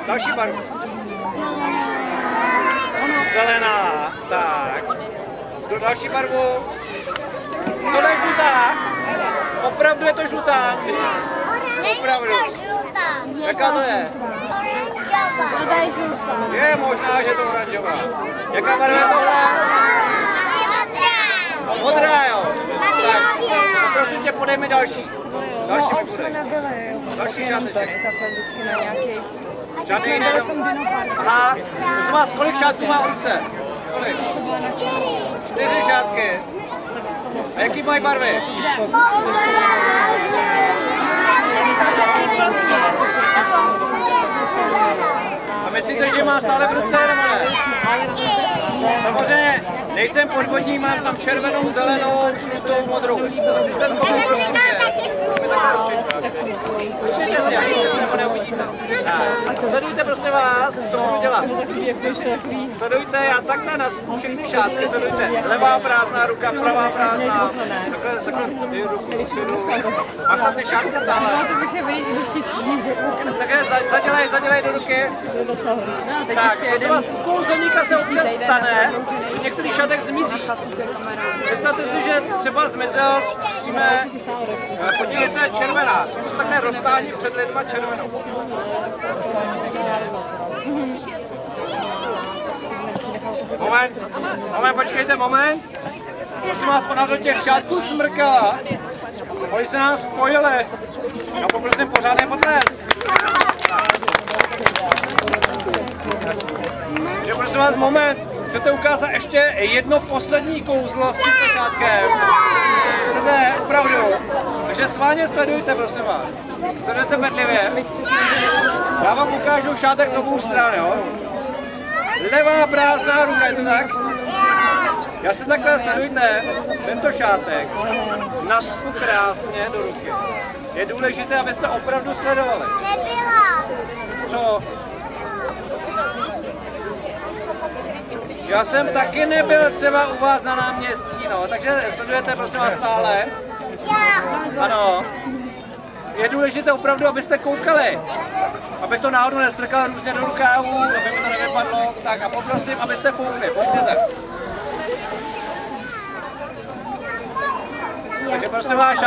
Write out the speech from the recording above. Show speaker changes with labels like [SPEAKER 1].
[SPEAKER 1] Další barvu. Zelená. Tak. Do další barvu. Tohle je žlutá. Opravdu je to žlutá. Opravdu. Jaká to je?
[SPEAKER 2] To je žlutá.
[SPEAKER 1] Je možná, že je to oranžová. Jaká barva je tohle? Modrá, jo. Tak, prosím tě, podej mi další. Další mi podej. Další šáteček. Žádný jiný. Aha, prosím vás, kolik šátků má v ruce? Kolik? 4 šátky. A jaký mají barvy? A myslíte, že má stále v ruce, nebo ne? Samozřejmě nejsem podvodní, mám tam červenou, zelenou, žlutou, modrou. Asistentko, prosím tě. Jsme takhle ručička. Určitě si, nebo neuvidíte. A sledujte, prosím vás, co budu dělat. Sledujte, já takhle nacpu všechny šátky, sledujte. Levá prázdná ruka, pravá prázdná. Takhle, ty ruku dopředu. Máš tam ty šátky stále. Takže zadělej do ruky. Tak, prosím vás, u kouzelníka se občas stane, že některý šátek zmizí. Představte si, že třeba zmizel, zkusíme, podívej se, červená, zkus takhle roztáhnit před lidma červenou. Moment, počkejte, moment. Prosím vás, ona do těch šátků smrkala. Oni se nás spojili. Já poprosím pořádný potlesk. Takže prosím vás, moment. Chcete ukázat ještě jedno poslední kouzlo s tímto šátkem? Chcete? Opravdu? Takže sváně sledujte, prosím vás. Sledujte bedlivě. Já vám ukážu šátek z obou stran, jo? Levá prázdná ruka, je to tak? Já si takhle sledujte tento šátek. Nacpu krásně do ruky. Je důležité, abyste opravdu sledovali. Co? Já jsem taky nebyl třeba u vás na náměstí, no, takže sledujete, prosím vás, stále. Ano. Je důležité opravdu, abyste koukali, abych to náhodou nestrkal různě do rukávu, aby mi to nevypadlo. Tak a poprosím, abyste foukli, foukněte. Takže prosím vás,